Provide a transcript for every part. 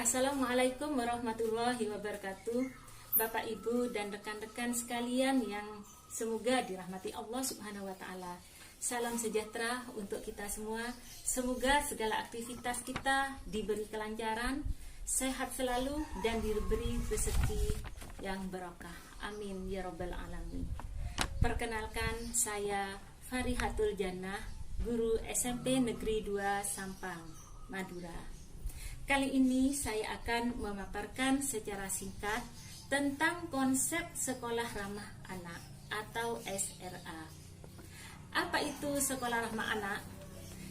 Assalamualaikum warahmatullahi wabarakatuh. Bapak, Ibu, dan rekan-rekan sekalian yang semoga dirahmati Allah Subhanahu wa Ta'ala. Salam sejahtera untuk kita semua. Semoga segala aktivitas kita diberi kelancaran, sehat selalu, dan diberi rezeki yang barokah. Amin ya rabbal alamin. Perkenalkan, saya Farihatul Jannah, guru SMP Negeri 2 Sampang, Madura. Kali ini saya akan memaparkan secara singkat tentang konsep sekolah ramah anak atau SRA. Apa itu sekolah ramah anak?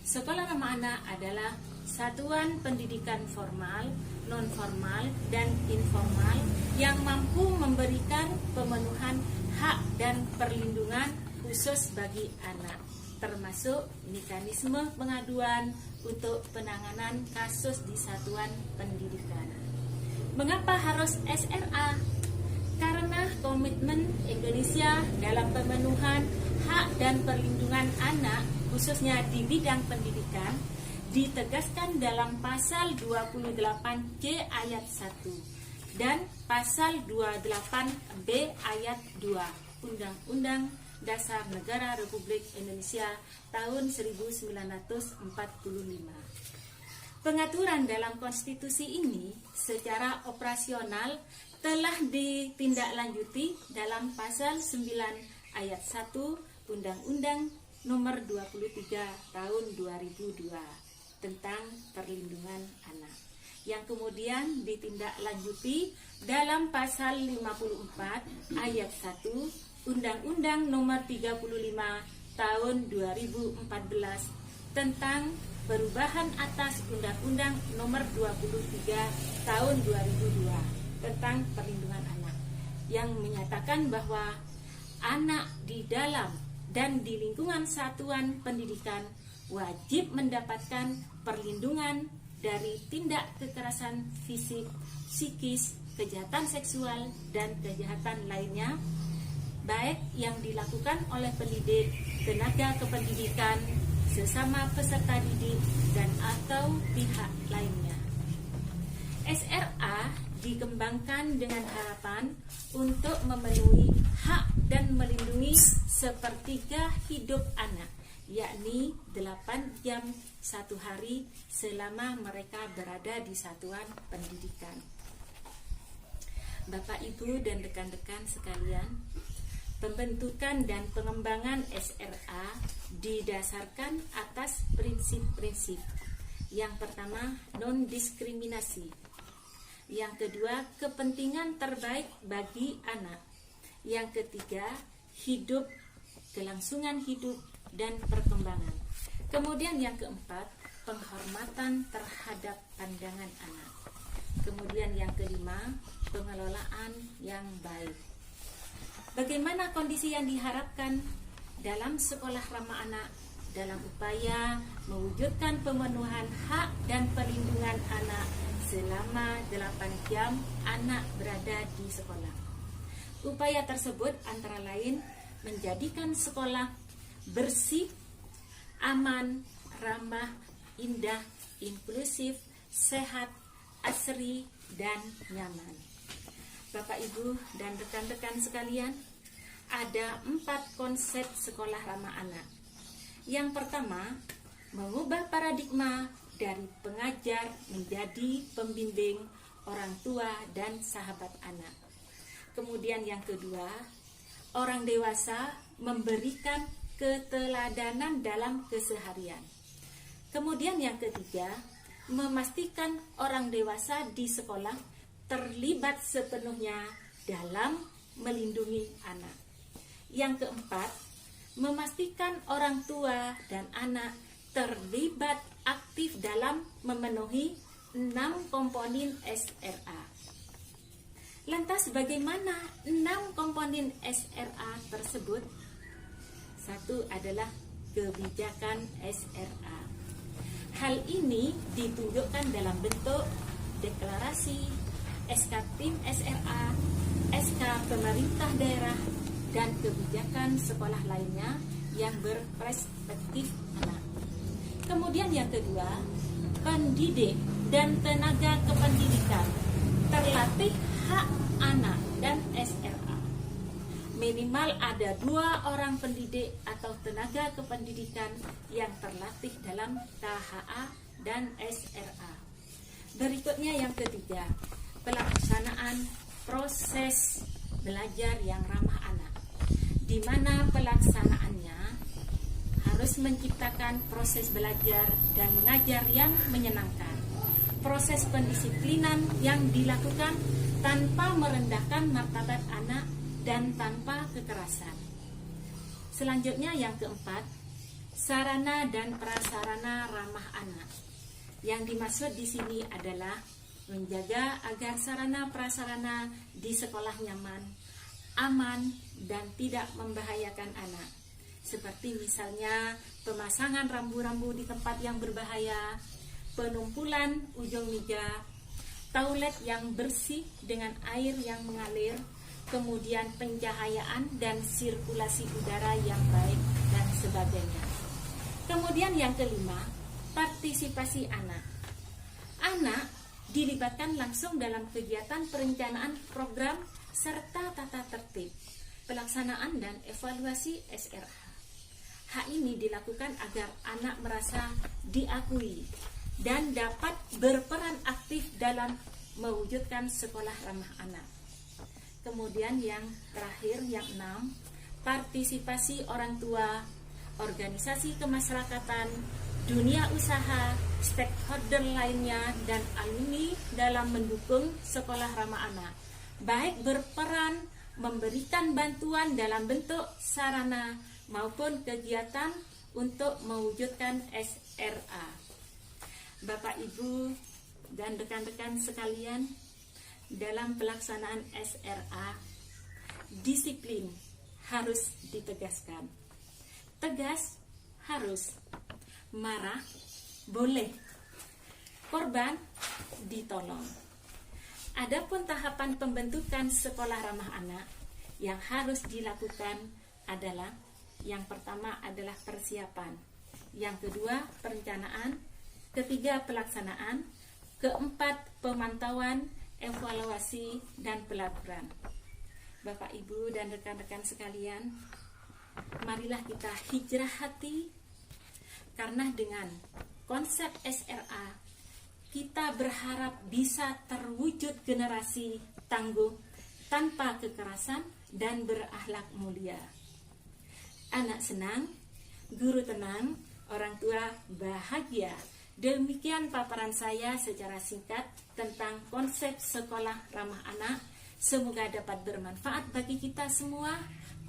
Sekolah ramah anak adalah satuan pendidikan formal, non-formal, dan informal yang mampu memberikan pemenuhan hak dan perlindungan khusus bagi anak, termasuk mekanisme pengaduan untuk penanganan kasus di satuan pendidikan. Mengapa harus SRA? Karena komitmen Indonesia dalam pemenuhan hak dan perlindungan anak, khususnya di bidang pendidikan, ditegaskan dalam pasal 28C ayat 1 dan pasal 28B ayat 2 Undang-Undang Dasar Negara Republik Indonesia tahun 1945. Pengaturan dalam konstitusi ini secara operasional telah ditindaklanjuti dalam pasal 9 ayat 1 Undang-Undang Nomor 23 Tahun 2002 tentang perlindungan anak, yang kemudian ditindaklanjuti dalam pasal 54 ayat 1 Undang-Undang Nomor 35 Tahun 2014 tentang perubahan atas Undang-Undang Nomor 23 Tahun 2002 tentang perlindungan anak, yang menyatakan bahwa anak di dalam dan di lingkungan satuan pendidikan wajib mendapatkan perlindungan dari tindak kekerasan fisik, psikis, kejahatan seksual, dan kejahatan lainnya, baik yang dilakukan oleh pendidik, tenaga kependidikan, sesama peserta didik, dan atau pihak lainnya. SRA dikembangkan dengan harapan untuk memenuhi hak dan melindungi sepertiga hidup anak, yakni 8 jam satu hari selama mereka berada di satuan pendidikan. Bapak, Ibu, dan rekan-rekan sekalian, pembentukan dan pengembangan SRA didasarkan atas prinsip-prinsip. Yang pertama, non-diskriminasi. Yang kedua, kepentingan terbaik bagi anak. Yang ketiga, hidup, kelangsungan hidup, dan perkembangan. Kemudian yang keempat, penghormatan terhadap pandangan anak. Kemudian yang kelima, pengelolaan yang baik. Bagaimana kondisi yang diharapkan dalam sekolah ramah anak dalam upaya mewujudkan pemenuhan hak dan perlindungan anak selama 8 jam anak berada di sekolah? Upaya tersebut antara lain menjadikan sekolah bersih, aman, ramah, indah, inklusif, sehat, asri, dan nyaman. Bapak, Ibu, dan rekan-rekan sekalian, ada 4 konsep sekolah ramah anak. Yang pertama, mengubah paradigma dari pengajar menjadi pembimbing, orang tua, dan sahabat anak. Kemudian yang kedua, orang dewasa memberikan keteladanan dalam keseharian. Kemudian yang ketiga, memastikan orang dewasa di sekolah terlibat sepenuhnya dalam melindungi anak. Yang keempat, memastikan orang tua dan anak terlibat aktif dalam memenuhi 6 komponen SRA. Lantas bagaimana 6 komponen SRA tersebut? Satu adalah kebijakan SRA. Hal ini ditunjukkan dalam bentuk deklarasi, SK Tim SRA, SK pemerintah daerah, dan kebijakan sekolah lainnya yang berperspektif anak. Kemudian yang kedua, pendidik dan tenaga kependidikan terlatih hak anak dan SRA. Minimal ada 2 orang pendidik atau tenaga kependidikan yang terlatih dalam KHA dan SRA. Berikutnya yang ketiga, pelaksanaan proses belajar yang ramah anak, di mana pelaksanaannya harus menciptakan proses belajar dan mengajar yang menyenangkan, proses pendisiplinan yang dilakukan tanpa merendahkan martabat anak dan tanpa kekerasan. Selanjutnya yang keempat, sarana dan prasarana ramah anak. Yang dimaksud di sini adalah menjaga agar sarana prasarana di sekolah nyaman, aman, dan tidak membahayakan anak. Seperti misalnya pemasangan rambu-rambu di tempat yang berbahaya, penumpulan ujung meja, toilet yang bersih dengan air yang mengalir, kemudian pencahayaan dan sirkulasi udara yang baik, dan sebagainya. Kemudian yang kelima, partisipasi anak. Anak dilibatkan langsung dalam kegiatan perencanaan program serta tata tertib, pelaksanaan dan evaluasi SRA. Hal ini dilakukan agar anak merasa diakui dan dapat berperan aktif dalam mewujudkan sekolah ramah anak. Kemudian yang terakhir, yang 6, partisipasi orang tua, organisasi kemasyarakatan, dunia usaha, stakeholder lainnya, dan alumni dalam mendukung sekolah ramah anak, baik berperan memberikan bantuan dalam bentuk sarana maupun kegiatan untuk mewujudkan SRA. Bapak, Ibu, dan rekan-rekan sekalian, dalam pelaksanaan SRA, disiplin harus ditegaskan. Tegas harus, marah boleh, korban ditolong. Adapun tahapan pembentukan sekolah ramah anak yang harus dilakukan adalah, yang pertama adalah persiapan, yang kedua perencanaan, ketiga pelaksanaan, keempat pemantauan, evaluasi, dan pelaporan. Bapak, Ibu, dan rekan-rekan sekalian, marilah kita hijrah hati, karena dengan konsep SRA kita berharap bisa terwujud generasi tangguh tanpa kekerasan dan berakhlak mulia. Anak senang, guru tenang, orang tua bahagia. Demikian paparan saya secara singkat tentang konsep sekolah ramah anak. Semoga dapat bermanfaat bagi kita semua.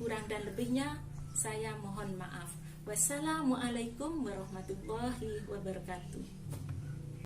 Kurang dan lebihnya saya mohon maaf. Wassalamualaikum warahmatullahi wabarakatuh.